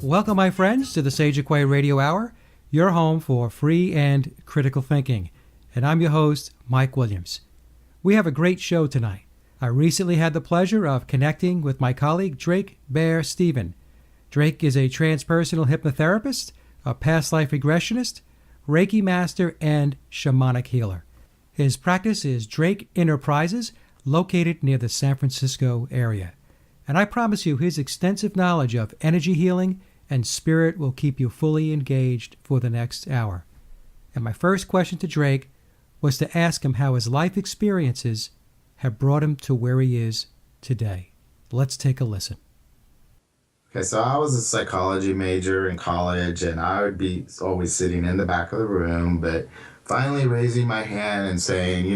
Welcome, my friends, to the Sage Acquire Radio Hour, your home for free and critical thinking. And I'm your host, Mike Williams. We have a great show tonight. I recently had the pleasure of connecting with my colleague, Drake Bear Stephen. Drake is a transpersonal hypnotherapist, a past life regressionist, Reiki master, and shamanic healer. His practice is Drake Enterprises, located near the San Francisco area. And I promise you his extensive knowledge of energy healing and spirit will keep you fully engaged for the next hour. And my first question to Drake was to ask him how his life experiences have brought him to where he is today. Let's take a listen. Okay, so I was a psychology major in college, and I would be always sitting in the back of the room, but finally raising my hand and saying,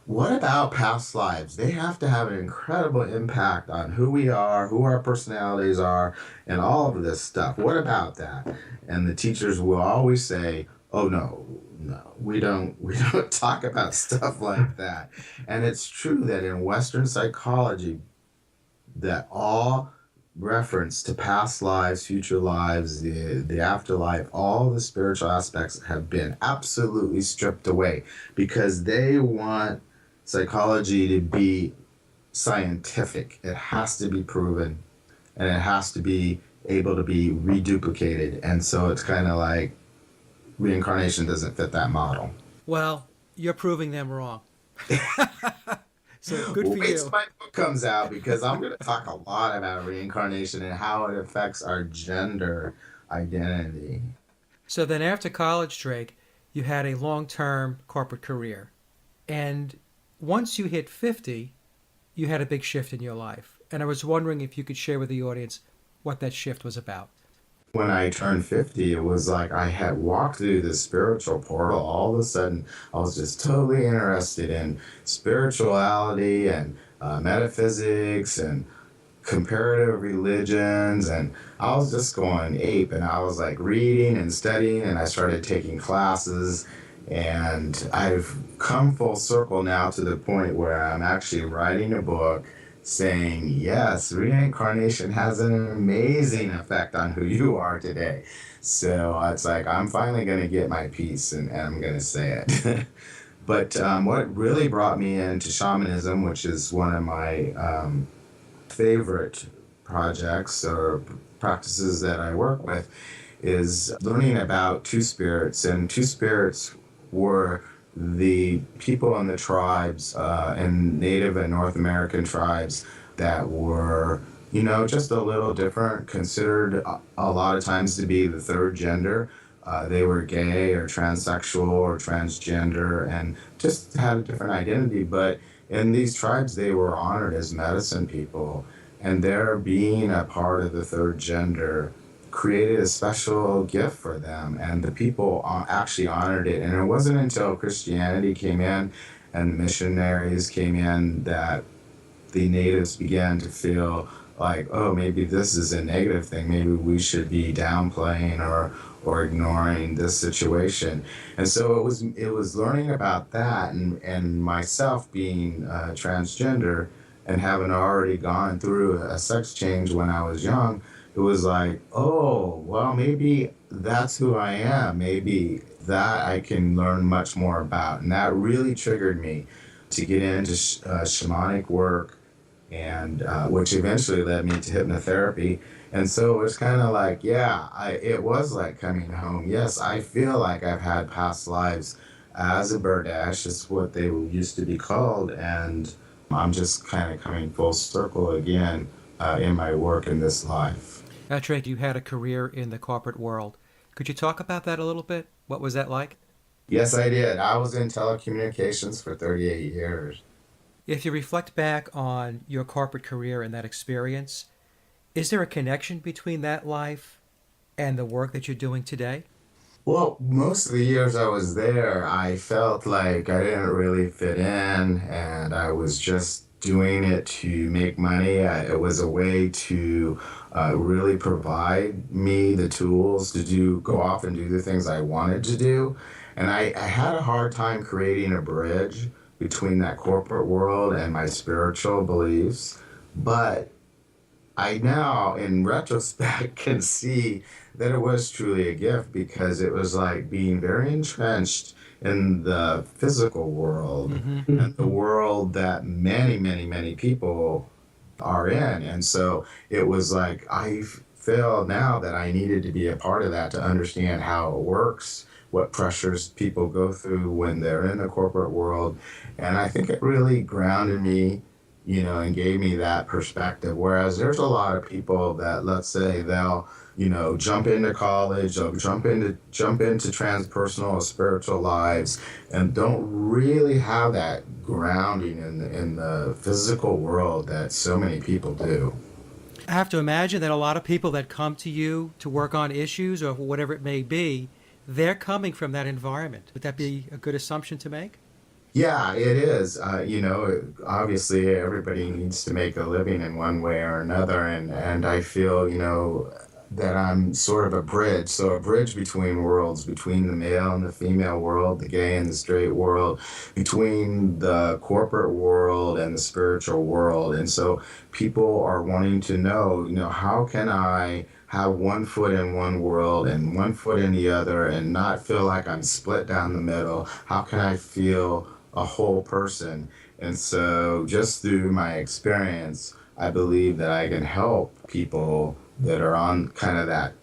what about past lives? They have to have an incredible impact on who we are, who our personalities are, and all of this stuff. What about that? And the teachers will always say, oh, no, we don't talk about stuff like that. And it's true that in Western psychology, that all reference to past lives, future lives, the afterlife, all the spiritual aspects have been absolutely stripped away because they want psychology to be scientific. It has to be proven, and it has to be able to be reduplicated. And so it's kind of like reincarnation doesn't fit that model. Well, you're proving them wrong. So good for Wait you. till my book comes out, because I'm going to talk a lot about reincarnation and how it affects our gender identity. So then after college, Drake, you had a long-term corporate career. And once you hit 50, you had a big shift in your life. And I was wondering if you could share with the audience what that shift was about. When I turned 50, it was like I had walked through this spiritual portal. All of a sudden, I was just totally interested in spirituality and metaphysics and comparative religions. And I was just going ape. And I was like reading and studying, and I started taking classes. And I've come full circle now to the point where I'm actually writing a book saying, yes, reincarnation has an amazing effect on who you are today. So it's like, I'm finally going to get my piece, and I'm going to say it. But what really brought me into shamanism, which is one of my favorite projects or practices that I work with, is learning about two spirits. And two spirits were the people in the tribes and Native and North American tribes that were, just a little different, considered a lot of times to be the third gender. They were gay or transsexual or transgender and just had a different identity. But in these tribes, they were honored as medicine people. And their being a part of the third gender created a special gift for them, and the people actually honored it. And it wasn't until Christianity came in and missionaries came in that the natives began to feel like, oh, maybe this is a negative thing. Maybe we should be downplaying or ignoring this situation. And so it was learning about that, and myself being transgender and having already gone through a sex change when I was young. It was like, oh, well, maybe that's who I am. Maybe that I can learn much more about. And that really triggered me to get into shamanic work, and which eventually led me to hypnotherapy. And so it's kind of like, it was like coming home. Yes, I feel like I've had past lives as a Burdash, is what they used to be called. And I'm just kind of coming full circle again in my work in this life. Drake, you had a career in the corporate world. Could you talk about that a little bit? What was that like? Yes, I did. I was in telecommunications for 38 years. If you reflect back on your corporate career and that experience, is there a connection between that life and the work that you're doing today? Well, most of the years I was there, I felt like I didn't really fit in, and I was just doing it to make money. It was a way to really provide me the tools to go off and do the things I wanted to do. And I had a hard time creating a bridge between that corporate world and my spiritual beliefs. But I now, in retrospect, can see that it was truly a gift because it was like being very entrenched in the physical world and the world that many, many, many people are in. And so it was like I feel now that I needed to be a part of that to understand how it works, what pressures people go through when they're in the corporate world. And I think it really grounded me, and gave me that perspective. Whereas there's a lot of people that, let's say, they'll, jump into college, or jump into transpersonal or spiritual lives, and don't really have that grounding in the physical world that so many people do. I have to imagine that a lot of people that come to you to work on issues or whatever it may be, they're coming from that environment. Would that be a good assumption to make? Yeah, it is. Obviously, everybody needs to make a living in one way or another, and I feel, that I'm sort of a bridge. So a bridge between worlds, between the male and the female world, the gay and the straight world, between the corporate world and the spiritual world. And so people are wanting to know, how can I have one foot in one world and one foot in the other and not feel like I'm split down the middle? How can I feel a whole person? And so just through my experience, I believe that I can help people that are on kind of that,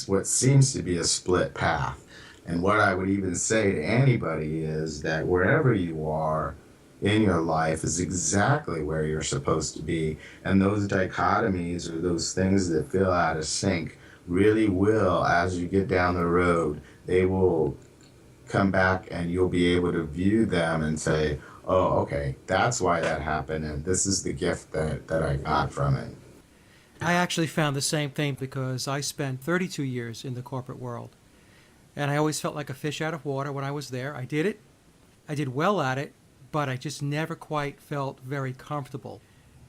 what seems to be a split path. And what I would even say to anybody is that wherever you are in your life is exactly where you're supposed to be. And those dichotomies, or those things that feel out of sync, really will, as you get down the road, they will come back and you'll be able to view them and say, oh, okay, that's why that happened, and this is the gift that I got from it. I actually found the same thing because I spent 32 years in the corporate world. And I always felt like a fish out of water when I was there. I did it. I did well at it, but I just never quite felt very comfortable.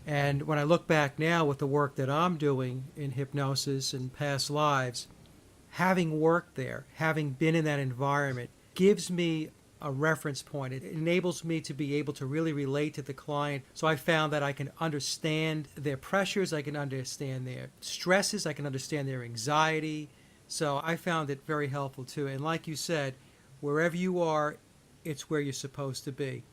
And when I look back now with the work that I'm doing in hypnosis and past lives, having worked there, having been in that environment, gives me a reference point. It enables me to be able to really relate to the client. So I found that I can understand their pressures, I can understand their stresses, I can understand their anxiety. So I found it very helpful too. And like you said, wherever you are, it's where you're supposed to be.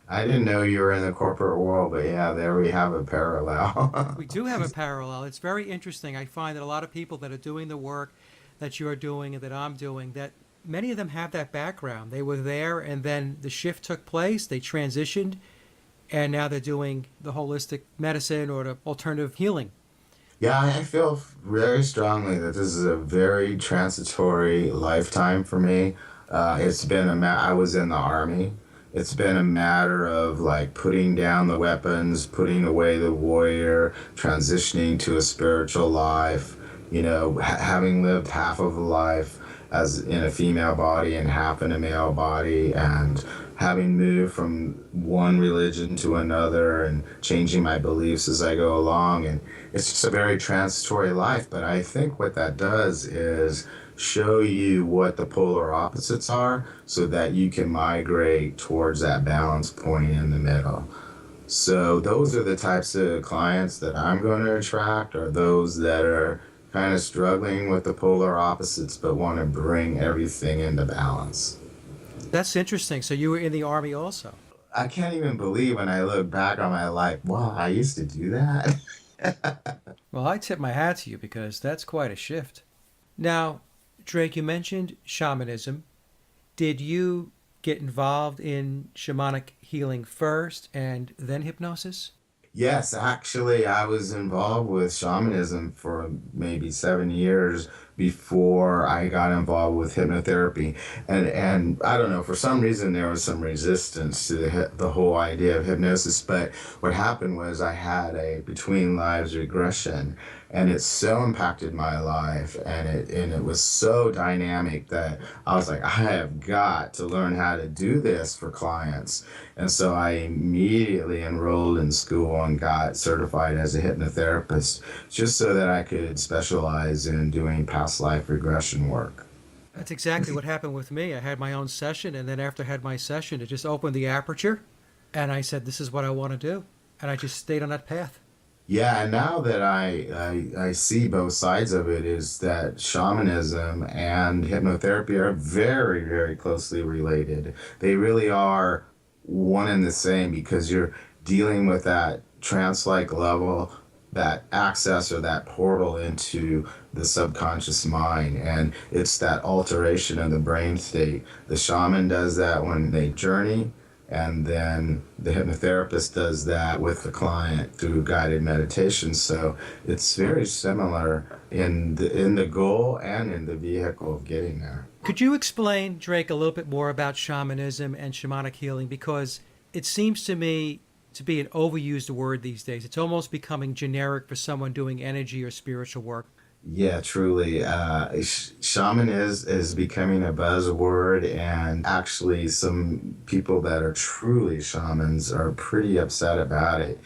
I didn't know you were in the corporate world, but yeah, there we have a parallel. We do have a parallel. It's very interesting. I find that a lot of people that are doing the work that you're doing and that I'm doing, that many of them have that background. They were there and then the shift took place, they transitioned, and now they're doing the holistic medicine or the alternative healing. Yeah, I feel very strongly that this is a very transitory lifetime for me. I was in the army. It's been a matter of like putting down the weapons, putting away the warrior, transitioning to a spiritual life, having lived half of a life as in a female body and half in a male body, and having moved from one religion to another and changing my beliefs as I go along. And it's just a very transitory life. But I think what that does is show you what the polar opposites are so that you can migrate towards that balance point in the middle. So those are the types of clients that I'm going to attract, are those that are kind of struggling with the polar opposites but want to bring everything into balance. That's interesting. So you were in the army also. I can't even believe when I look back on my life, wow, I used to do that. Well, I tip my hat to you because that's quite a shift. Now, Drake, you mentioned shamanism. Did you get involved in shamanic healing first and then hypnosis? Yes, actually, I was involved with shamanism for maybe 7 years before I got involved with hypnotherapy. And I don't know, for some reason there was some resistance to the whole idea of hypnosis. But what happened was I had a between lives regression, and it so impacted my life, and it was so dynamic that I was like, I have got to learn how to do this for clients. And so I immediately enrolled in school and got certified as a hypnotherapist just so that I could specialize in doing past life regression work. That's exactly what happened with me. I had my own session, and then after I had my session, it just opened the aperture, and I said, this is what I want to do. And I just stayed on that path. Yeah, and now that I see both sides of it, is that shamanism and hypnotherapy are very, very closely related. They really are one and the same because you're dealing with that trance-like level, that access or that portal into the subconscious mind. And it's that alteration of the brain state. The shaman does that when they journey, and then the hypnotherapist does that with the client through guided meditation. So it's very similar in the goal and in the vehicle of getting there. Could you explain, Drake, a little bit more about shamanism and shamanic healing? Because it seems to me to be an overused word these days. It's almost becoming generic for someone doing energy or spiritual work. Yeah, truly. Shaman is becoming a buzzword, and actually, some people that are truly shamans are pretty upset about it.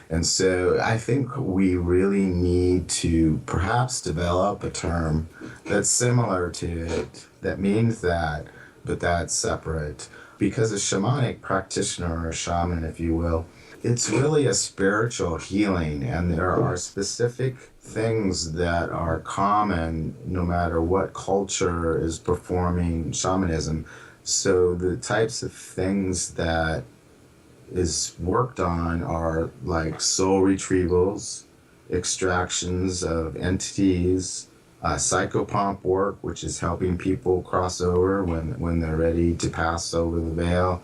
And so I think we really need to perhaps develop a term that's similar to it, that means that, but that's separate. Because a shamanic practitioner, or a shaman, if you will, it's really a spiritual healing, and there are specific things that are common no matter what culture is performing shamanism. So the types of things that is worked on are like soul retrievals, extractions of entities, psychopomp work, which is helping people cross over when they're ready to pass over the veil.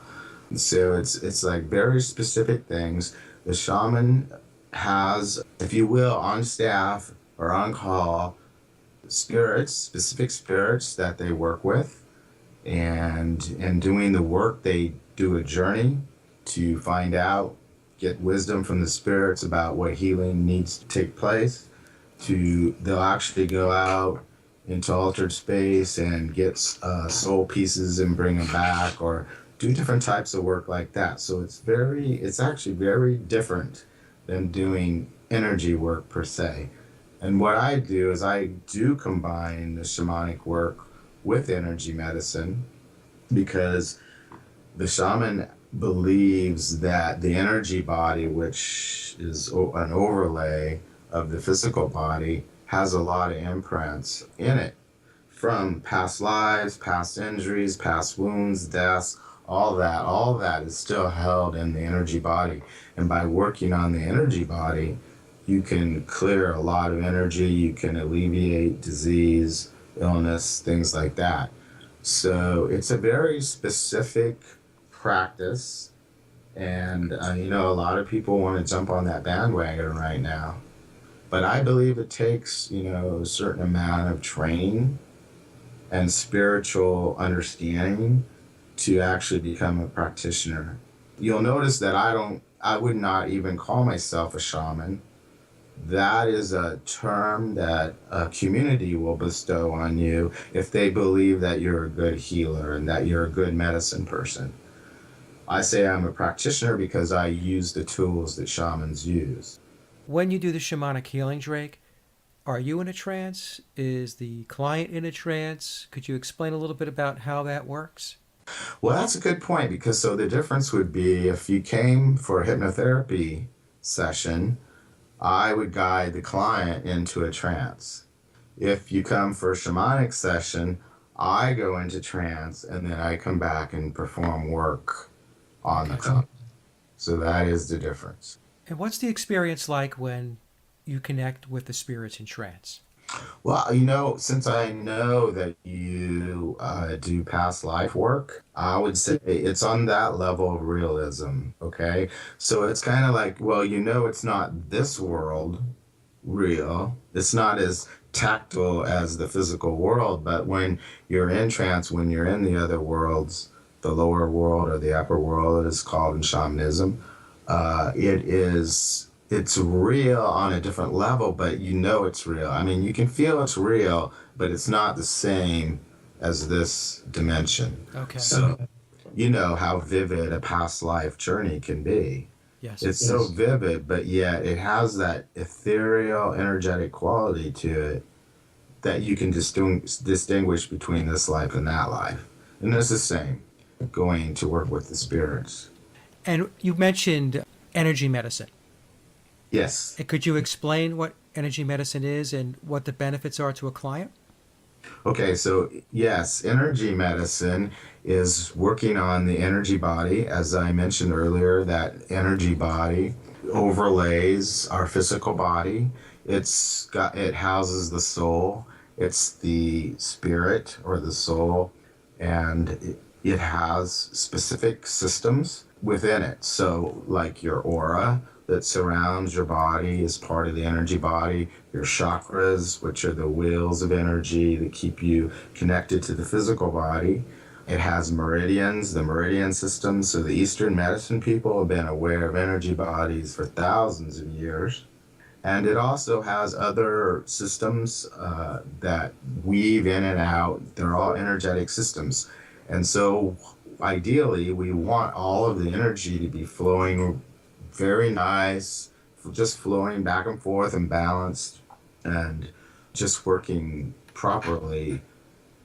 So it's like very specific things. The shaman has, if you will, on staff or on call, spirits, specific spirits that they work with, and in doing the work, they do a journey to find out, get wisdom from the spirits about what healing needs to take place. They'll actually go out into altered space and get soul pieces and bring them back, or do different types of work like that. So it's actually very different than doing energy work per se. And what I do is I do combine the shamanic work with energy medicine, because the shaman believes that the energy body, which is an overlay of the physical body, has a lot of imprints in it from past lives, past injuries, past wounds, deaths, all that is still held in the energy body. And by working on the energy body, you can clear a lot of energy, you can alleviate disease, illness, things like that. So it's a very specific practice, and a lot of people want to jump on that bandwagon right now. But I believe it takes, a certain amount of training and spiritual understanding to actually become a practitioner. You'll notice that I would not even call myself a shaman. That is a term that a community will bestow on you if they believe that you're a good healer and that you're a good medicine person. I say I'm a practitioner because I use the tools that shamans use. When you do the shamanic healing, Drake, are you in a trance? Is the client in a trance? Could you explain a little bit about how that works? Well, that's a good point, because so the difference would be if you came for a hypnotherapy session, I would guide the client into a trance. If you come for a shamanic session, I go into trance and then I come back and perform work on the client. So that is the difference. And what's the experience like when you connect with the spirits in trance? Well, since I know that you do past life work, I would say it's on that level of realism, okay? So it's kind of like, well, it's not this world real. It's not as tactile as the physical world, but when you're in trance, when you're in the other worlds, the lower world or the upper world, it is called in shamanism, it's real on a different level, but it's real. I mean, you can feel it's real, but it's not the same as this dimension. Okay. So, you know how vivid a past life journey can be. Yes. It's so vivid, but yet it has that ethereal, energetic quality to it that you can distinguish between this life and that life. And it's the same, going to work with the spirits. And you mentioned energy medicine. Yes. And could you explain what energy medicine is and what the benefits are to a client? Okay, so yes, energy medicine is working on the energy body. As I mentioned earlier, that energy body overlays our physical body. It houses the soul. It's the spirit or the soul, and it has specific systems within it. So, like your aura that surrounds your body is part of the energy body, your chakras, which are the wheels of energy that keep you connected to the physical body. It has meridians, the meridian system. So, the Eastern medicine people have been aware of energy bodies for thousands of years. And it also has other systems that weave in and out. They're all energetic systems. And so ideally, we want all of the energy to be flowing very nice, just flowing back and forth and balanced and just working properly.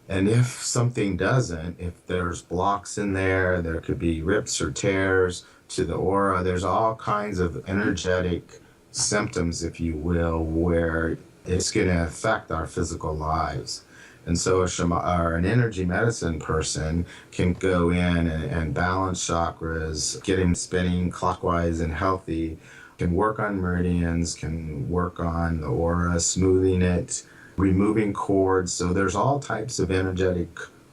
And if something doesn't, if there's blocks in there, there could be rips or tears to the aura. There's all kinds of energetic symptoms, if you will, where it's going to affect our physical lives. And so or an energy medicine person can go in and balance chakras, get him spinning clockwise and healthy, can work on meridians, can work on the aura, smoothing it, removing cords. So there's all types of energetic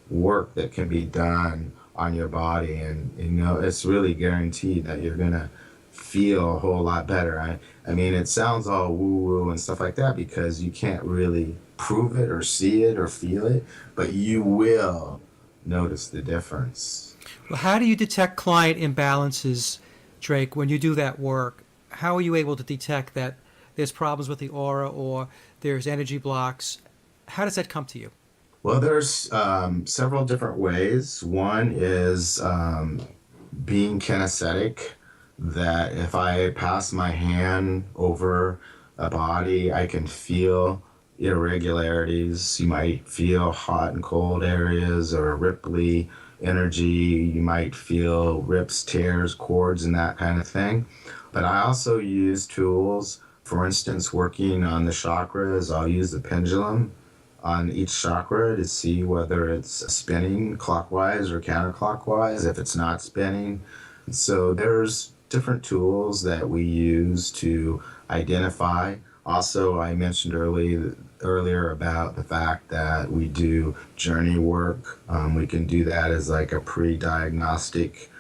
work that can be done on your body. And, it's really guaranteed that you're going to feel a whole lot better. I mean, it sounds all woo-woo and stuff like that because you can't really prove it or see it or feel it, but you will notice the difference. Well, how do you detect client imbalances, Drake, when you do that work? How are you able to detect that there's problems with the aura or there's energy blocks? How does that come to you? Well, there's several different ways. One is being kinesthetic, that if I pass my hand over a body, I can feel irregularities. You might feel hot and cold areas or ripply energy. You might feel rips, tears, cords, and that kind of thing. But I also use tools. For instance, working on the chakras, I'll use the pendulum on each chakra to see whether it's spinning clockwise or counterclockwise, if it's not spinning. So there's different tools that we use to identify. Also, I mentioned earlier about the fact that we do journey work. We can do that as like a pre-diagnostic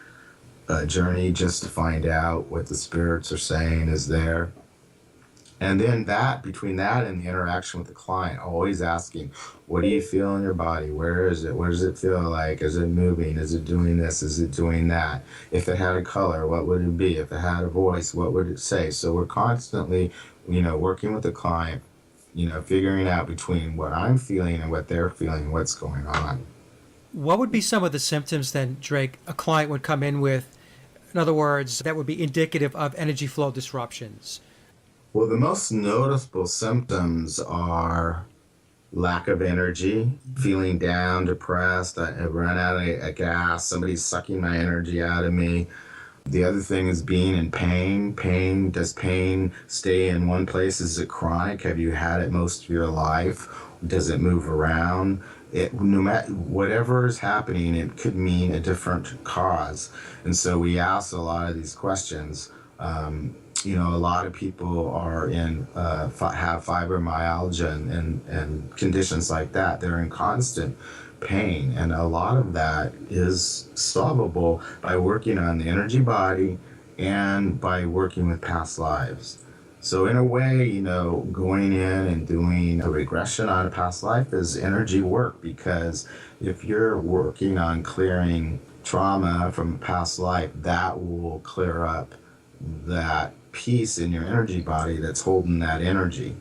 journey just to find out what the spirits are saying is there. And then between that and the interaction with the client, always asking, what do you feel in your body? Where is it? What does it feel like? Is it moving? Is it doing this? Is it doing that? If it had a color, what would it be? If it had a voice, what would it say? So we're constantly, working with the client, figuring out between what I'm feeling and what they're feeling, what's going on. What would be some of the symptoms then, Drake, a client would come in with? In other words, that would be indicative of energy flow disruptions. Well, the most noticeable symptoms are lack of energy, feeling down, depressed, I run out of gas, somebody's sucking my energy out of me. The other thing is being in pain. Does pain stay in one place? Is it chronic? Have you had it most of your life? Does it move around? No matter whatever is happening, it could mean a different cause. And so we ask a lot of these questions. A lot of people are have fibromyalgia and conditions like that. They're in constant pain, and a lot of that is solvable by working on the energy body and by working with past lives. So in a way, going in and doing a regression on a past life is energy work, because if you're working on clearing trauma from a past life, that will clear up that piece in your energy body that's holding that energy,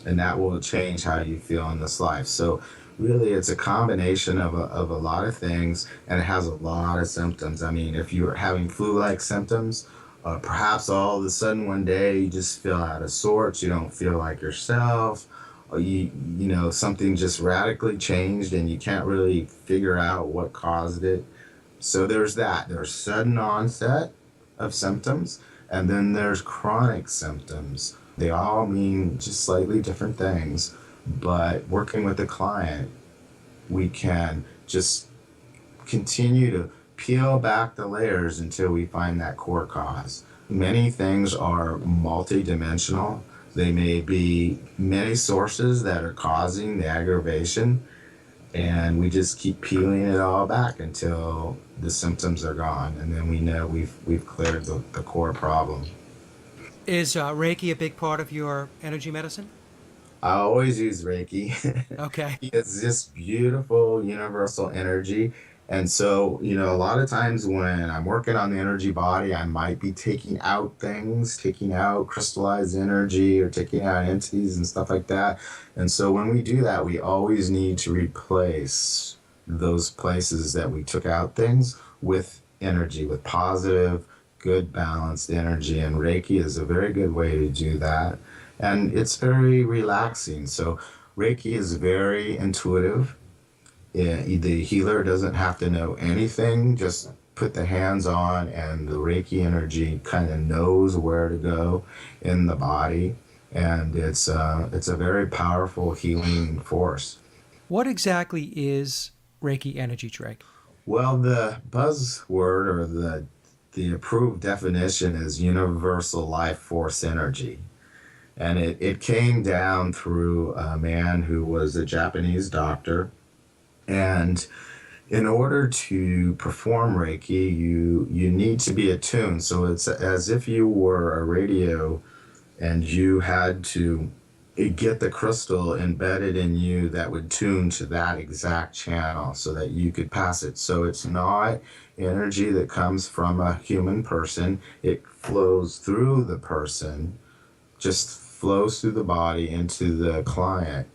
and that will change how you feel in this life. So really it's a combination of a lot of things, and it has a lot of symptoms. I mean, if you're having flu-like symptoms, perhaps all of a sudden one day you just feel out of sorts, you don't feel like yourself, or something just radically changed and you can't really figure out what caused it. So there's sudden onset of symptoms. And then there's chronic symptoms. They all mean just slightly different things, but working with the client, we can just continue to peel back the layers until we find that core cause. Many things are multidimensional. They may be many sources that are causing the aggravation, and we just keep peeling it all back until the symptoms are gone, and then we know we've cleared the core problem. Is Reiki a big part of your energy medicine? I always use Reiki. Okay. It's just beautiful universal energy. And so, a lot of times when I'm working on the energy body, I might be taking out things, taking out crystallized energy or taking out entities and stuff like that. And so when we do that, we always need to replace those places that we took out things with energy, with positive, good, balanced energy. And Reiki is a very good way to do that. And it's very relaxing. So Reiki is very intuitive. Yeah, the healer doesn't have to know anything, just put the hands on, and the Reiki energy kind of knows where to go in the body. And it's a very powerful healing force. What exactly is Reiki energy, Drake? Well, the buzzword or the approved definition is universal life force energy. And it came down through a man who was a Japanese doctor. And in order to perform Reiki, you need to be attuned. So it's as if you were a radio and you had to get the crystal embedded in you that would tune to that exact channel so that you could pass it. So it's not energy that comes from a human person. It flows through the person, just flows through the body into the client.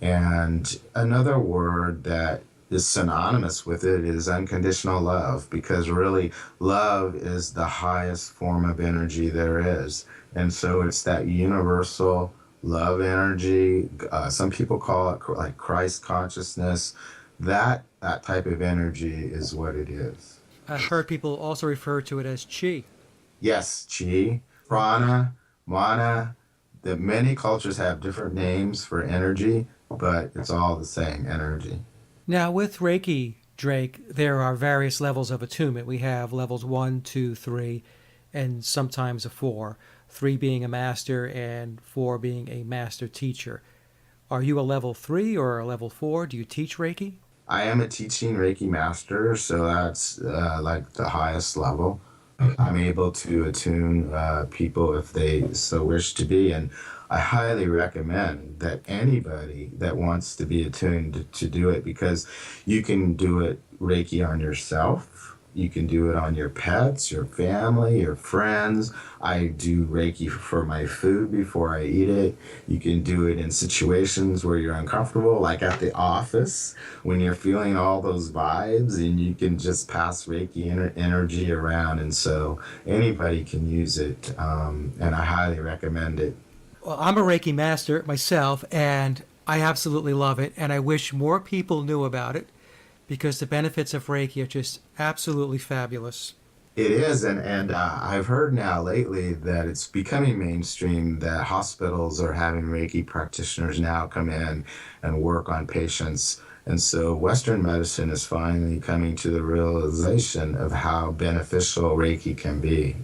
And another word that is synonymous with it is unconditional love, because really love is the highest form of energy there is. And so it's that universal love energy. Some people call it like Christ consciousness. That type of energy is what it is. I've heard people also refer to it as chi. Yes, chi, prana, mana. The many cultures have different names for energy, but it's all the same energy. Now, with Reiki, Drake, there are various levels of attunement. We have levels 1, 2, 3, and sometimes a 4. 3 being a master and 4 being a master teacher. Are you a level 3 or a level 4? Do you teach Reiki? I am a teaching Reiki master, so that's like the highest level. I'm able to attune people if they so wish to be, and I highly recommend that anybody that wants to be attuned to do it, because you can do it Reiki on yourself. You can do it on your pets, your family, your friends. I do Reiki for my food before I eat it. You can do it in situations where you're uncomfortable, like at the office, when you're feeling all those vibes, and you can just pass Reiki energy around. And so anybody can use it, and I highly recommend it. Well, I'm a Reiki master myself, and I absolutely love it, and I wish more people knew about it, because the benefits of Reiki are just absolutely fabulous. It is, and I've heard now lately that it's becoming mainstream that hospitals are having Reiki practitioners now come in and work on patients. And so Western medicine is finally coming to the realization of how beneficial Reiki can be.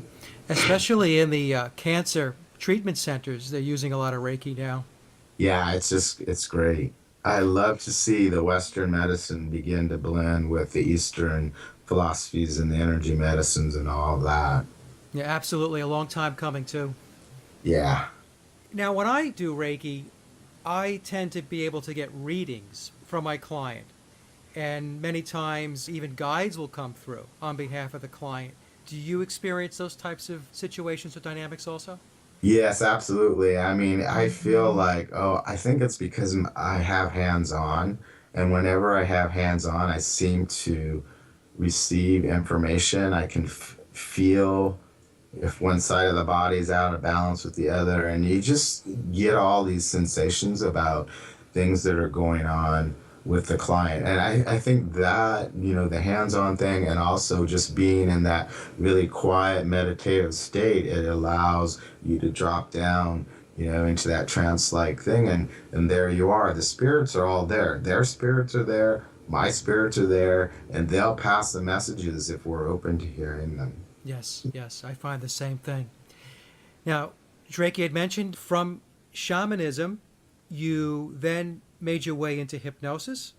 Especially in the cancer treatment centers, they're using a lot of Reiki now. Yeah, it's great. I love to see the Western medicine begin to blend with the Eastern philosophies and the energy medicines and all of that. Yeah, absolutely. A long time coming, too. Yeah. Now, when I do Reiki, I tend to be able to get readings from my client. And many times, even guides will come through on behalf of the client. Do you experience those types of situations or dynamics also? Yes, absolutely. I mean, I feel like, I think it's because I have hands on. And whenever I have hands on, I seem to receive information. I can feel if one side of the body is out of balance with the other. And you just get all these sensations about things that are going on with the client. And I think that, the hands-on thing and also just being in that really quiet meditative state, it allows you to drop down, into that trance-like thing. And there you are. The spirits are all there. Their spirits are there. My spirits are there. And they'll pass the messages if we're open to hearing them. Yes, yes, I find the same thing. Now, Drake, you had mentioned from shamanism, you then made your way into hypnosis.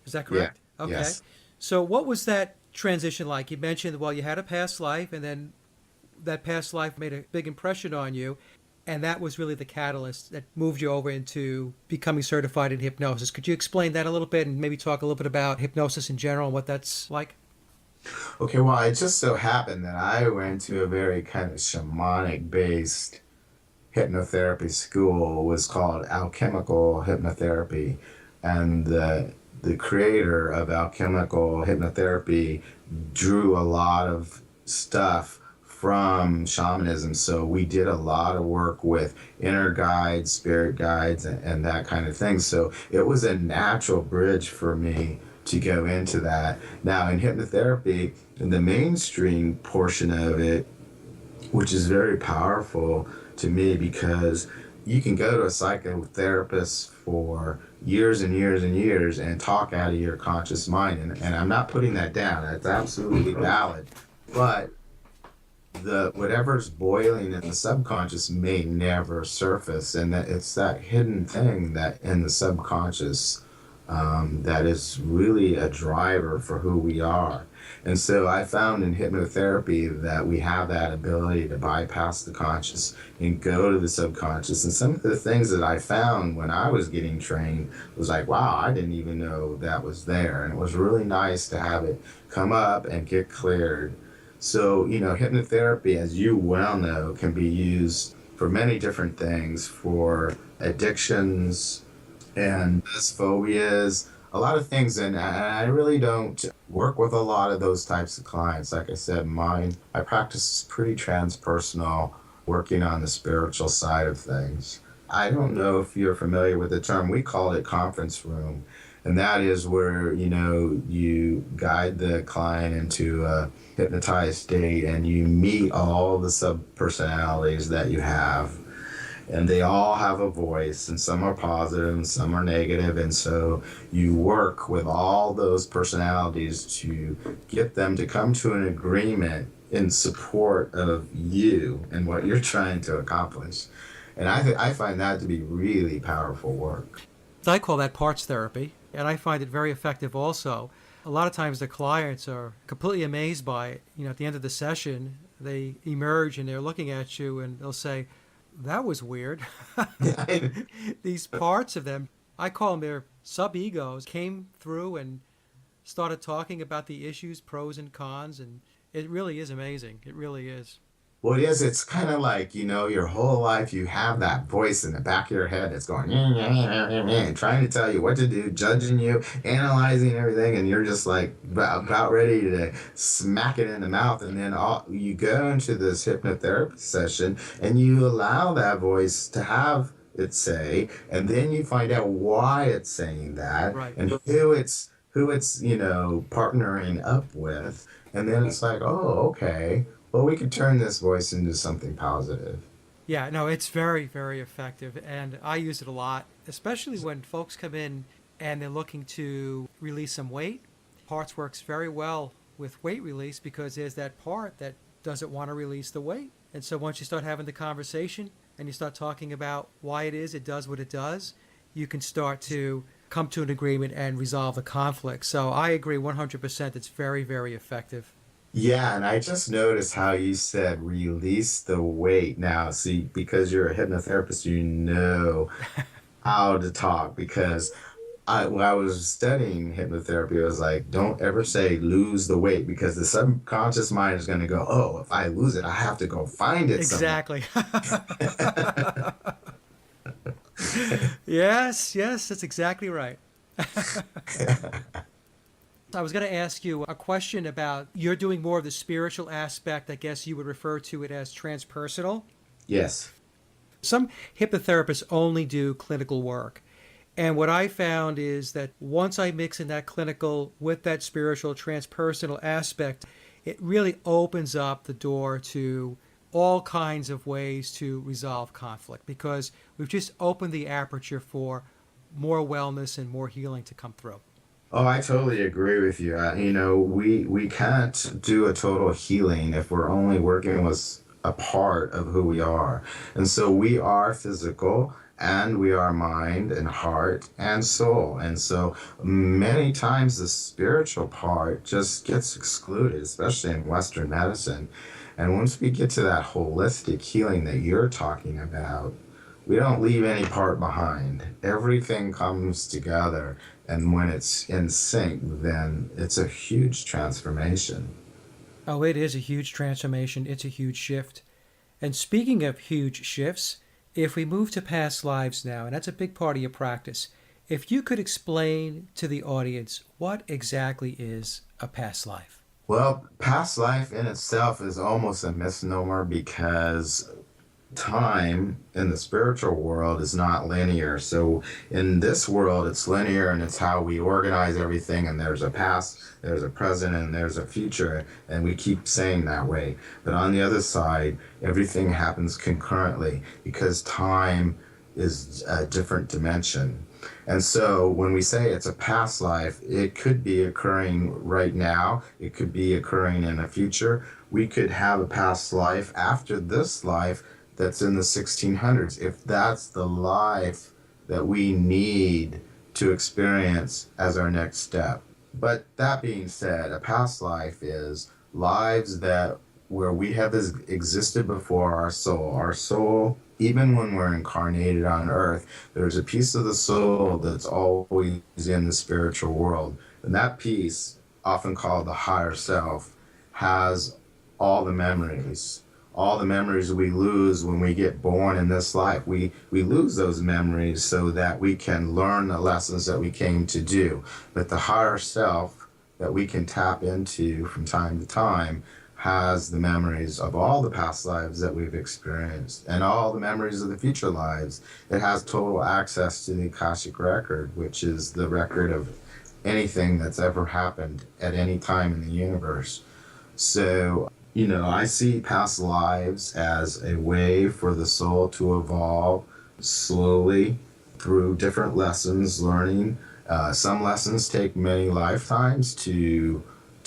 Is that correct? Yeah. Okay. Yes. So what was that transition like? You mentioned, well, you had a past life, and then that past life made a big impression on you, and that was really the catalyst that moved you over into becoming certified in hypnosis. Could you explain that a little bit and maybe talk a little bit about hypnosis in general and what that's like? Okay, well, it just so happened that I went to a very kind of shamanic based hypnotherapy school. It was called alchemical hypnotherapy. And the creator of alchemical hypnotherapy drew a lot of stuff from shamanism. So we did a lot of work with inner guides, spirit guides, and that kind of thing. So it was a natural bridge for me to go into that. Now, in hypnotherapy, in the mainstream portion of it, which is very powerful to me, because you can go to a psychotherapist for years and years and years and talk out of your conscious mind. And I'm not putting that down. That's absolutely valid. But whatever's boiling in the subconscious may never surface. And that it's that hidden thing that in the subconscious that is really a driver for who we are. And so I found in hypnotherapy that we have that ability to bypass the conscious and go to the subconscious. And some of the things that I found when I was getting trained was like, wow, I didn't even know that was there. And it was really nice to have it come up and get cleared. So, hypnotherapy, as you well know, can be used for many different things, for addictions and phobias, a lot of things. And I really don't work with a lot of those types of clients. Like I said, my practice is pretty transpersonal, working on the spiritual side of things. I don't know if you're familiar with the term, we call it conference room. And that is where, you guide the client into a hypnotized state and you meet all the subpersonalities that you have. And they all have a voice, and some are positive and some are negative. And so you work with all those personalities to get them to come to an agreement in support of you and what you're trying to accomplish. And I find that to be really powerful work. I call that parts therapy, and I find it very effective also. A lot of times the clients are completely amazed by it. At the end of the session, they emerge and they're looking at you and they'll say, that was weird. These parts of them, I call them their sub-egos, came through and started talking about the issues, pros and cons, and it really is amazing. It really is. Well, it is. It's kind of like, your whole life you have that voice in the back of your head that's going, and trying to tell you what to do, judging you, analyzing everything, and you're just like about ready to smack it in the mouth. And then you go into this hypnotherapy session and you allow that voice to have it say, and then you find out why it's saying that, right, and who it's partnering up with. And then it's like, oh, okay. Well, we could turn this voice into something positive. Yeah, no, it's very, very effective. And I use it a lot, especially when folks come in and they're looking to release some weight. Parts works very well with weight release because there's that part that doesn't want to release the weight. And so once you start having the conversation and you start talking about why it does what it does, you can start to come to an agreement and resolve the conflict. So I agree 100%. It's very, very effective. Yeah, and I just noticed how you said release the weight. Now, see, because you're a hypnotherapist, you know how to talk. Because when I was studying hypnotherapy, I was like, don't ever say lose the weight, because the subconscious mind is going to go, oh, if I lose it, I have to go find it exactly. Yes, that's exactly right. I was going to ask you a question about, you're doing more of the spiritual aspect. I guess you would refer to it as transpersonal. Yes. Some hypnotherapists only do clinical work. And what I found is that once I mix in that clinical with that spiritual transpersonal aspect, it really opens up the door to all kinds of ways to resolve conflict, because we've just opened the aperture for more wellness and more healing to come through. Oh, I totally agree with you. We can't do a total healing if we're only working with a part of who we are. And so we are physical and we are mind and heart and soul. And so many times the spiritual part just gets excluded, especially in Western medicine. And once we get to that holistic healing that you're talking about, we don't leave any part behind. Everything comes together, and when it's in sync, then it's a huge transformation. Oh, it is a huge transformation. It's a huge shift. And speaking of huge shifts, if we move to past lives now, and that's a big part of your practice, if you could explain to the audience what exactly is a past life. Well, past life in itself is almost a misnomer because time in the spiritual world is not linear. So in this world, it's linear and it's how we organize everything. And there's a past, there's a present, and there's a future. And we keep saying that way. But on the other side, everything happens concurrently because time is a different dimension. And so when we say it's a past life, it could be occurring right now. It could be occurring in the future. We could have a past life after this life that's in the 1600s, if that's the life that we need to experience as our next step. But that being said, a past life is lives that where we have existed before our soul. Our soul, even when we're incarnated on earth, there's a piece of the soul that's always in the spiritual world. And that piece, often called the higher self, has all the memories. All the memories we lose when we get born in this life. We lose those memories so that we can learn the lessons that we came to do. But the higher self that we can tap into from time to time has the memories of all the past lives that we've experienced and all the memories of the future lives. It has total access to the Akashic record, which is the record of anything that's ever happened at any time in the universe. So I see past lives as a way for the soul to evolve slowly through different lessons, learning. Some lessons take many lifetimes to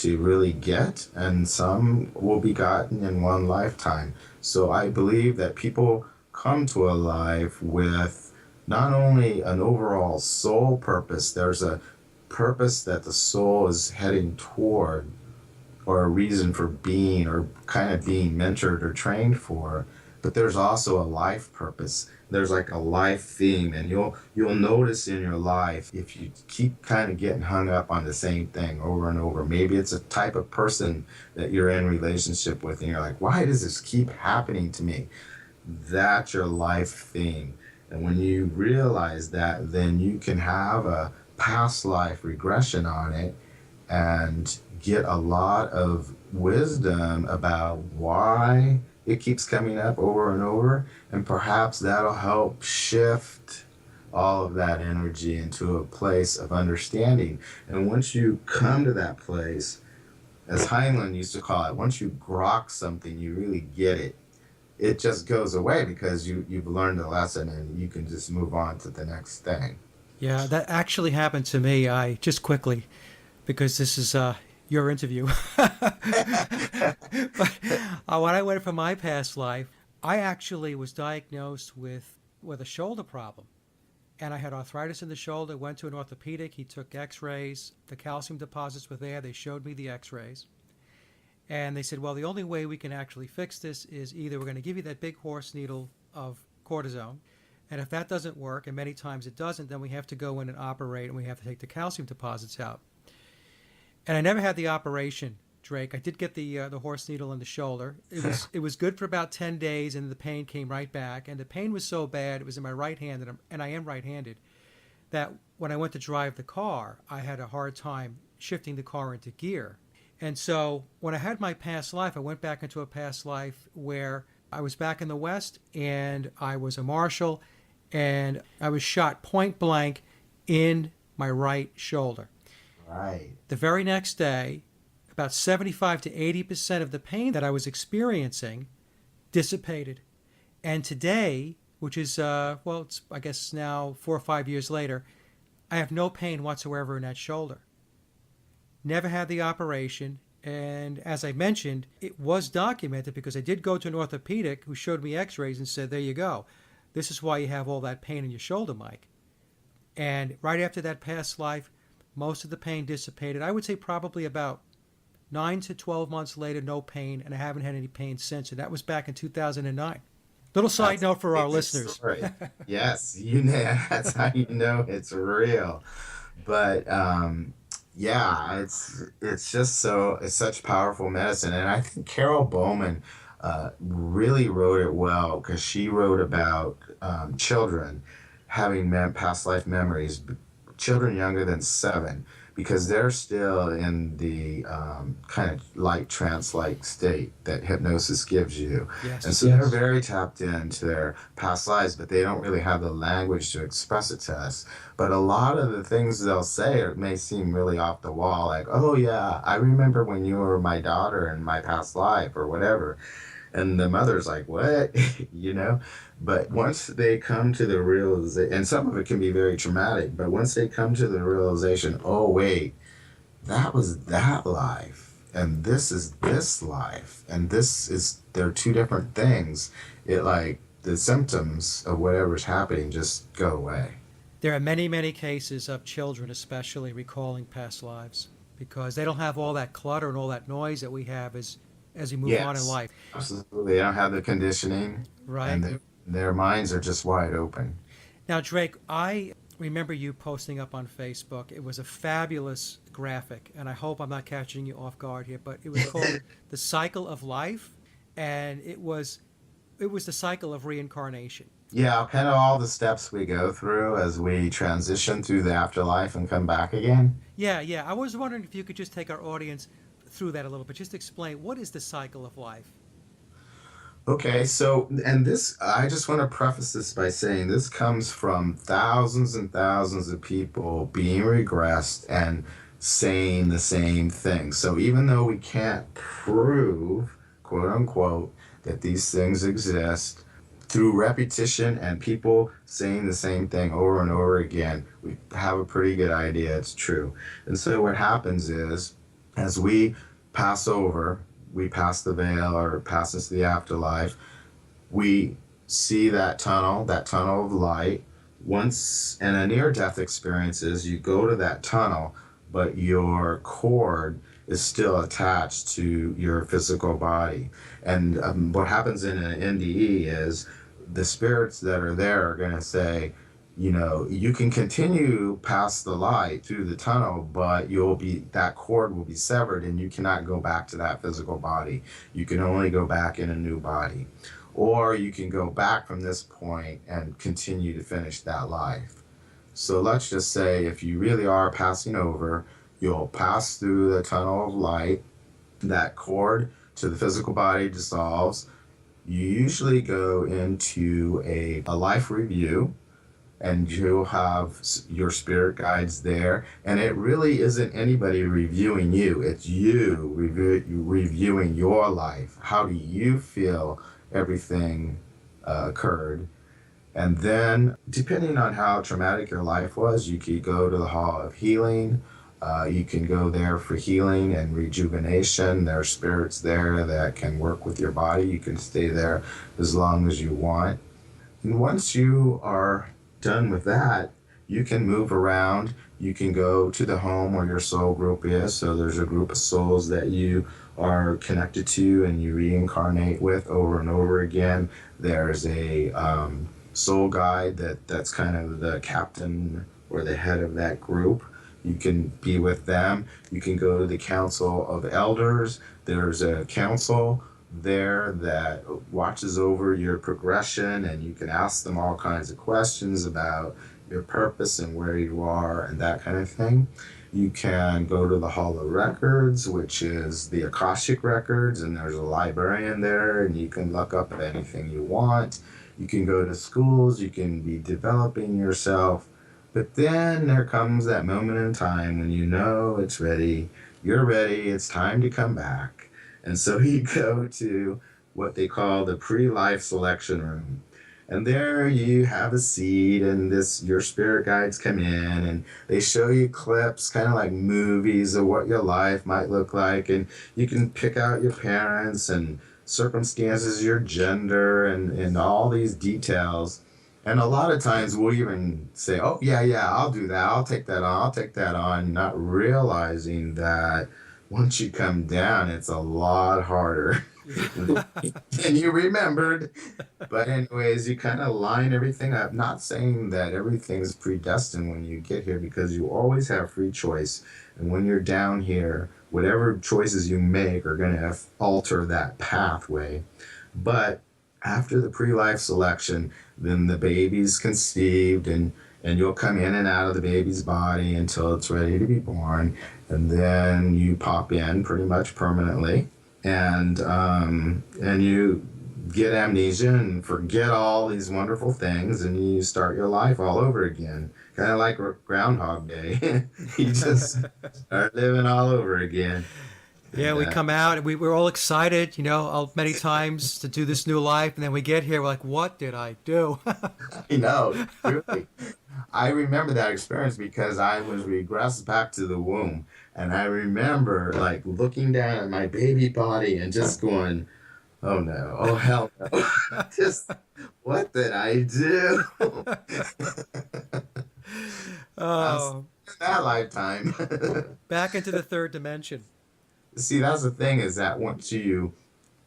really get, and some will be gotten in one lifetime. So I believe that people come to a life with not only an overall soul purpose, there's a purpose that the soul is heading toward, or a reason for being, or kind of being mentored or trained for, but there's also a life purpose. There's like a life theme, and you'll notice in your life if you keep kind of getting hung up on the same thing over and over. Maybe it's a type of person that you're in relationship with, and you're like, why does this keep happening to me? That's your life theme. And when you realize that, then you can have a past life regression on it and get a lot of wisdom about why it keeps coming up over and over, and perhaps that'll help shift all of that energy into a place of understanding. And once you come to that place, as Heinlein used to call it, once you grok something, you really get it. It just goes away because you've learned the lesson and you can just move on to the next thing. Yeah, that actually happened to me. I just quickly, because this is your interview. But when I went for my past life, I actually was diagnosed with a shoulder problem. And I had arthritis in the shoulder, went to an orthopedic. He took x-rays. The calcium deposits were there. They showed me the x-rays. And they said, well, the only way we can actually fix this is either we're going to give you that big horse needle of cortisone. And if that doesn't work, and many times it doesn't, then we have to go in and operate, and we have to take the calcium deposits out. And I never had the operation, Drake. I did get the horse needle in the shoulder. It was good for about 10 days, and the pain came right back. And the pain was so bad, it was in my right hand, and I am right-handed, that when I went to drive the car, I had a hard time shifting the car into gear. And so when I had my past life, I went back into a past life where I was back in the West, and I was a marshal, and I was shot point blank in my right shoulder. Right. The very next day, about 75 to 80% of the pain that I was experiencing dissipated. And today, which is, it's, I guess now 4 or 5 years later, I have no pain whatsoever in that shoulder. Never had the operation. And as I mentioned, it was documented because I did go to an orthopedic who showed me x-rays and said, there you go. This is why you have all that pain in your shoulder, Mike. And right after that past life, most of the pain dissipated. I would say probably about 9 to 12 months later, no pain, and I haven't had any pain since. And that was back in 2009. Little side note for our listeners. Story. Yes, that's how you know it's real. But yeah, it's just it's such powerful medicine, and I think Carol Bowman really wrote it well because she wrote about children having past life memories, children younger than 7, because they're still in the kind of like trance-like state that hypnosis gives you. Yes, and so they're very tapped into their past lives, but they don't really have the language to express it to us. But a lot of the things they'll say may seem really off the wall, like, oh yeah, I remember when you were my daughter in my past life or whatever. And the mother's like, what? But once they come to the realization, and some of it can be very traumatic, but once they come to the realization, oh, wait, that was that life, and this is this life, and they're two different things. The symptoms of whatever's happening just go away. There are many, many cases of children especially recalling past lives because they don't have all that clutter and all that noise that we have as we move on in life. Absolutely. They don't have the conditioning. Right. And their minds are just wide open. Now, Drake, I remember you posting up on Facebook. It was a fabulous graphic, and I hope I'm not catching you off guard here, but it was called The Cycle of Life, and it was the cycle of reincarnation. Yeah, kind of all the steps we go through as we transition through the afterlife and come back again. Yeah. I was wondering if you could just take our audience through that a little bit. Just explain, what is the cycle of life? Okay, so, and this, I just want to preface this by saying this comes from thousands and thousands of people being regressed and saying the same thing. So even though we can't prove, quote unquote, that these things exist, through repetition and people saying the same thing over and over again, we have a pretty good idea it's true. And so what happens is, as we pass the veil or pass into the afterlife, we see that tunnel of light. Once in a near-death experiences, you go to that tunnel, but your cord is still attached to your physical body. And what happens in an NDE is the spirits that are there are going to say, you can continue past the light through the tunnel, but that cord will be severed and you cannot go back to that physical body. You can only go back in a new body. Or you can go back from this point and continue to finish that life. So let's just say if you really are passing over, you'll pass through the tunnel of light, that cord to the physical body dissolves. You usually go into a life review, and you'll have your spirit guides there, and it really isn't anybody reviewing you, it's you reviewing your life. How do you feel everything occurred? And then, depending on how traumatic your life was, you could go to the Hall of Healing. You can go there for healing and rejuvenation. There are spirits there that can work with your body. You can stay there as long as you want. And once you are done with that, you can move around. You can go to the home where your soul group is. So there's a group of souls that you are connected to and you reincarnate with over and over again. There's a soul guide that's kind of the captain or the head of that group. You can be with them. You can go to the Council of Elders. There's a council there that watches over your progression, and you can ask them all kinds of questions about your purpose and where you are and that kind of thing. You can go to the Hall of Records, which is the Akashic Records, and there's a librarian there, and you can look up anything you want. You can go to schools. You can be developing yourself. But then there comes that moment in time when you know it's ready, you're ready, it's time to come back. And so you go to what they call the pre-life selection room. And there you have a seat, and this your spirit guides come in and they show you clips, kind of like movies of what your life might look like, and you can pick out your parents and circumstances, your gender, and all these details. And a lot of times we'll even say, oh, yeah, yeah, I'll do that. I'll take that on, not realizing that once you come down, it's a lot harder than you remembered. But anyways, you kind of line everything up, not saying that everything's predestined when you get here, because you always have free choice. And when you're down here, whatever choices you make are going to alter that pathway. But after the pre-life selection, then the baby's conceived, and you'll come in and out of the baby's body until it's ready to be born. And then you pop in pretty much permanently. And you get amnesia and forget all these wonderful things, and you start your life all over again, kind of like Groundhog Day. You just start living all over again. Yeah, we come out and we're all excited, many times to do this new life, and then we get here, we're like, what did I do? I know, truly. I remember that experience because I was regressed back to the womb, and I remember like looking down at my baby body and just going, oh no, oh hell no. Just, what did I do? Oh, In that lifetime. back into the third dimension. See, that's the thing, is that once you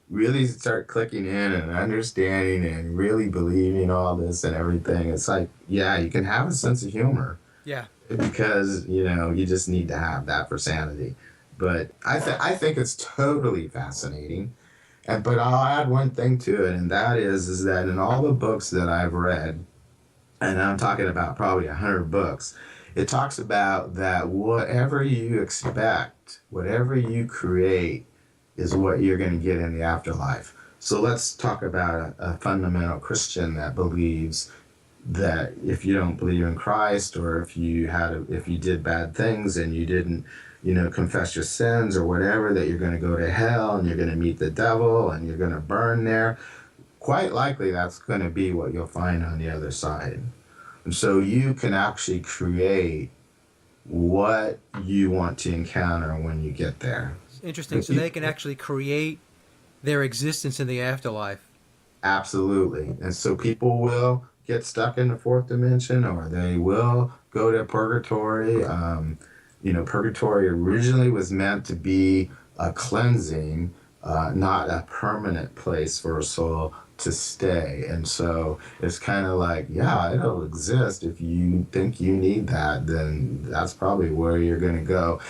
really start clicking in and understanding and really believing all this and everything, it's like, yeah, you can have a sense of humor. Yeah. Because, you just need to have that for sanity. But I think it's totally fascinating. But I'll add one thing to it, and that is that in all the books that I've read, and I'm talking about probably 100 books, it talks about that whatever you expect, whatever you create, is what you're going to get in the afterlife. So let's talk about a fundamental Christian that believes that if you don't believe in Christ, or if you did bad things and you didn't, confess your sins or whatever, that you're going to go to hell and you're going to meet the devil and you're going to burn there. Quite likely that's going to be what you'll find on the other side. And so you can actually create what you want to encounter when you get there. Interesting. So they can actually create their existence in the afterlife. Absolutely. And so people will get stuck in the fourth dimension, or they will go to purgatory. Purgatory originally was meant to be a cleansing, not a permanent place for a soul to stay. And so it's kind of like, yeah, it'll exist. If you think you need that, then that's probably where you're going to go.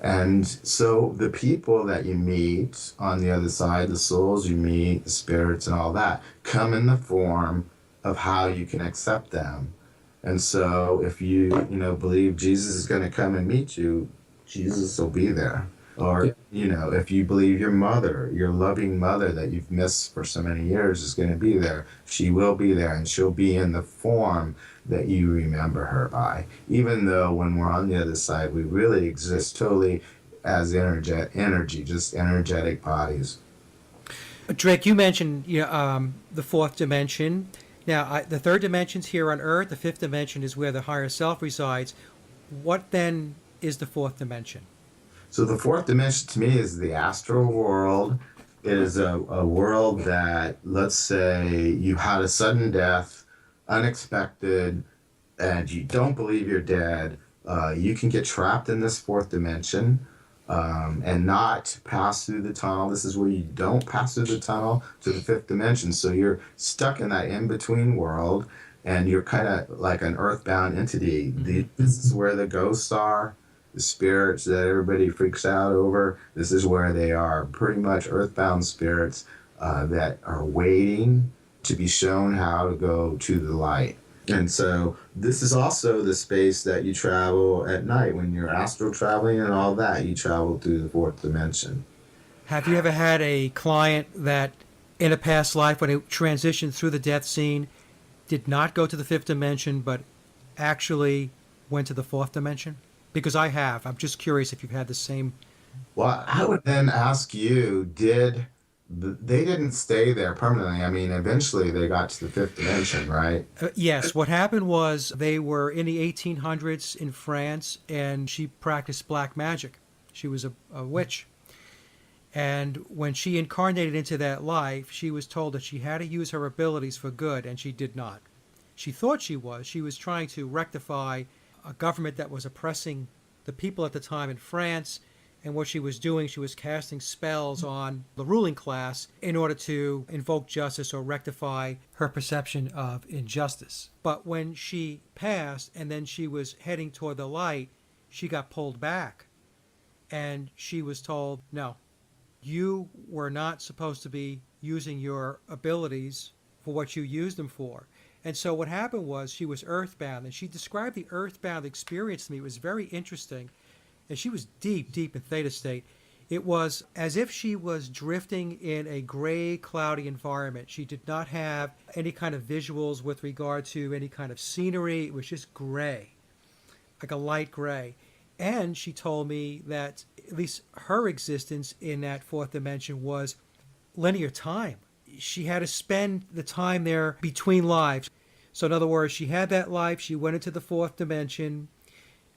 And so the people that you meet on the other side, the souls you meet, the spirits and all that, come in the form of how you can accept them. And so if you believe Jesus is going to come and meet you, Jesus will be there. Or, if you believe your mother, your loving mother that you've missed for so many years is going to be there, she will be there, and she'll be in the form that you remember her by. Even though when we're on the other side, we really exist totally as energy, just energetic bodies. Drake, you mentioned the fourth dimension. Now, the third dimension's here on Earth. The fifth dimension is where the higher self resides. What then is the fourth dimension? So the fourth dimension to me is the astral world. It is a world that, let's say you had a sudden death, unexpected, and you don't believe you're dead. You can get trapped in this fourth dimension and not pass through the tunnel. This is where you don't pass through the tunnel to the fifth dimension. So you're stuck in that in-between world, and you're kind of like an earthbound entity. This is where the ghosts are. The spirits that everybody freaks out over, this is where they are, pretty much earthbound spirits that are waiting to be shown how to go to the light. And so this is also the space that you travel at night. When you're astral traveling and all that, you travel through the fourth dimension. Have you ever had a client that in a past life, when it transitioned through the death scene, did not go to the fifth dimension, but actually went to the fourth dimension? Because I have. I'm just curious if you've had the same. Well, I would then ask you, they didn't stay there permanently? I mean, eventually they got to the fifth dimension, right? Yes, what happened was they were in the 1800s in France, and she practiced black magic. She was a witch. And when she incarnated into that life, she was told that she had to use her abilities for good, and she did not. She thought she was. She was trying to rectify a government that was oppressing the people at the time in France. And what she was doing, she was casting spells on the ruling class in order to invoke justice or rectify her perception of injustice. But when she passed and then she was heading toward the light, she got pulled back. And she was told, no, you were not supposed to be using your abilities for what you used them for. And so what happened was she was earthbound, and she described the earthbound experience to me. It was very interesting. And she was deep, deep in theta state. It was as if she was drifting in a gray, cloudy environment. She did not have any kind of visuals with regard to any kind of scenery. It was just gray, like a light gray. And she told me that at least her existence in that fourth dimension was linear time. She had to spend the time there between lives. So in other words, she had that life. She went into the fourth dimension.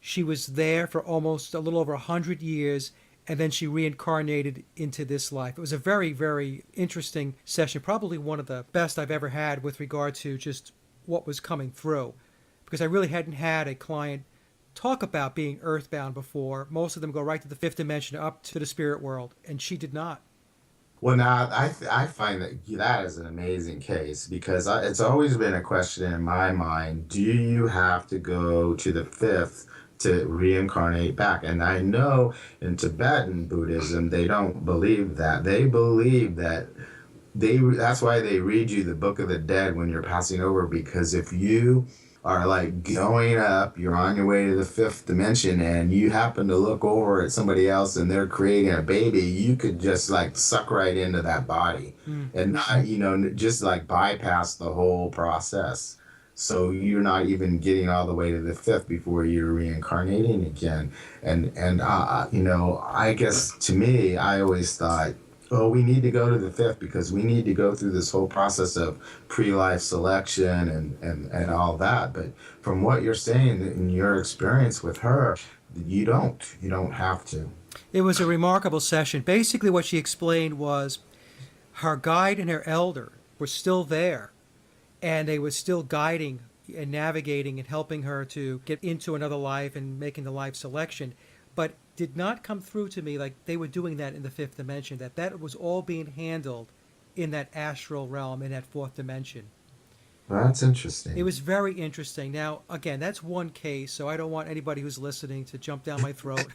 She was there for almost a little over 100 years, and then she reincarnated into this life. It was a very, very interesting session, probably one of the best I've ever had with regard to just what was coming through, because I really hadn't had a client talk about being earthbound before. Most of them go right to the fifth dimension, up to the spirit world, and she did not. Well, now I find that is an amazing case because it's always been a question in my mind. Do you have to go to the fifth to reincarnate back? And I know in Tibetan Buddhism, they don't believe that. They believe that that's why they read you the Book of the Dead when you're passing over, because if you are like going up, you're on your way to the fifth dimension, and you happen to look over at somebody else and they're creating a baby, you could just like suck right into that body and not, just like bypass the whole process. So you're not even getting all the way to the fifth before you're reincarnating again. And I guess to me, I always thought, oh, we need to go to the fifth because we need to go through this whole process of pre-life selection and all that. But from what you're saying in your experience with her, you don't have to. It was a remarkable session. Basically what she explained was her guide and her elder were still there, and they were still guiding and navigating and helping her to get into another life and making the life selection, but did not come through to me like they were doing that in the fifth dimension, that was all being handled in that astral realm, in that fourth dimension. Well, that's interesting. It was very interesting. Now, again, that's one case, so I don't want anybody who's listening to jump down my throat.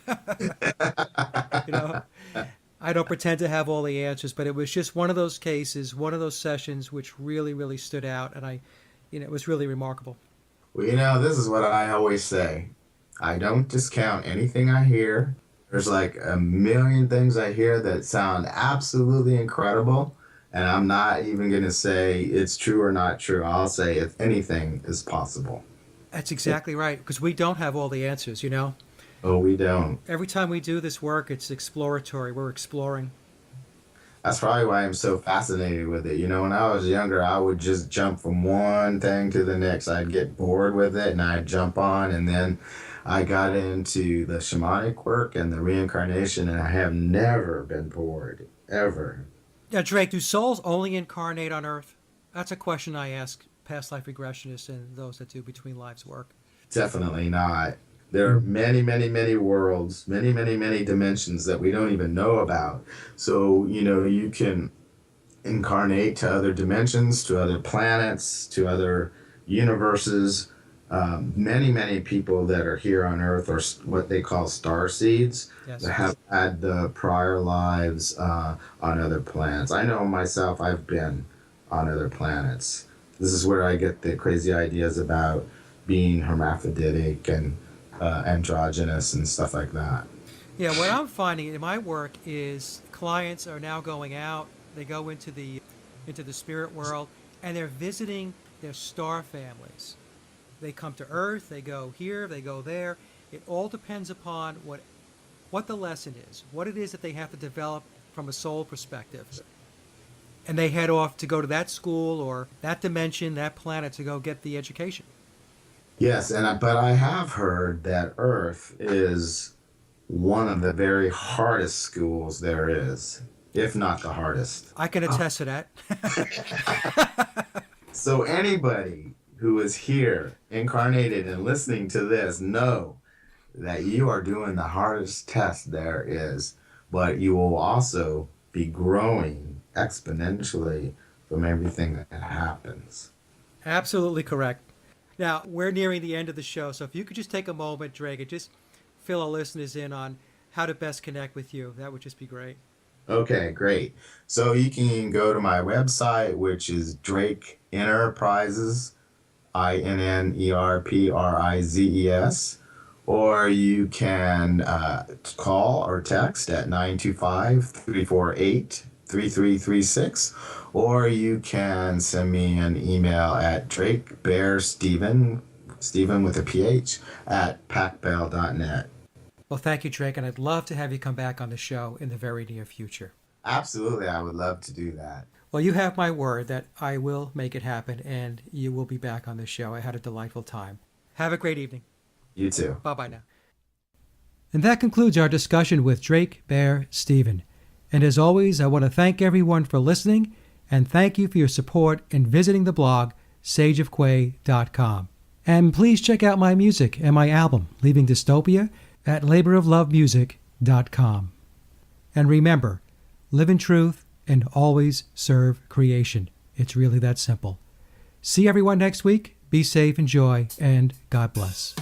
I don't pretend to have all the answers, but it was just one of those cases, one of those sessions which really, really stood out, and it was really remarkable. Well, this is what I always say. I don't discount anything I hear. There's like a million things I hear that sound absolutely incredible, and I'm not even going to say it's true or not true. I'll say if anything is possible. That's exactly right, because we don't have all the answers, Oh, we don't. Every time we do this work, it's exploratory. We're exploring. That's probably why I'm so fascinated with it. When I was younger, I would just jump from one thing to the next. I'd get bored with it, and I'd jump on, and then I got into the shamanic work and the reincarnation, and I have never been bored, ever. Now, Drake, do souls only incarnate on Earth? That's a question I ask past life regressionists and those that do between lives work. Definitely not. There are many, many, many worlds, many, many, many dimensions that we don't even know about. So, you can incarnate to other dimensions, to other planets, to other universes. Many, many people that are here on Earth are what they call star seeds, yes, that have had the prior lives on other planets. I know myself, I've been on other planets. This is where I get the crazy ideas about being hermaphroditic and androgynous and stuff like that. Yeah, what I'm finding in my work is clients are now going out, they go into the spirit world, and they're visiting their star families. they come to Earth, they go here, they go there. It all depends upon what the lesson is, what it is that they have to develop from a soul perspective. And they head off to go to that school or that dimension, that planet, to go get the education. Yes, but I have heard that Earth is one of the very hardest schools there is, if not the hardest. I can attest to that. So anybody who is here, incarnated and listening to this, know that you are doing the hardest test there is, but you will also be growing exponentially from everything that happens. Absolutely correct. Now, we're nearing the end of the show, so if you could just take a moment, Drake, and just fill our listeners in on how to best connect with you, that would just be great. Okay, great. So you can go to my website, which is Drake Enterprises, INNERPRIZES, or you can call or text at 925-348-3336, or you can send me an email at DrakeBearStephen, Stephen with a PH, at pacbell.net. Well, thank you, Drake, and I'd love to have you come back on the show in the very near future. Absolutely, I would love to do that. Well, you have my word that I will make it happen, and you will be back on the show. I had a delightful time. Have a great evening. You too. Bye-bye now. And that concludes our discussion with Drake Bear Stephen. And as always, I want to thank everyone for listening, and thank you for your support in visiting the blog, sageofquay.com. And please check out my music and my album, Leaving Dystopia, at laboroflovemusic.com. And remember, live in truth and always serve creation. It's really that simple. See everyone next week. Be safe, enjoy, and God bless.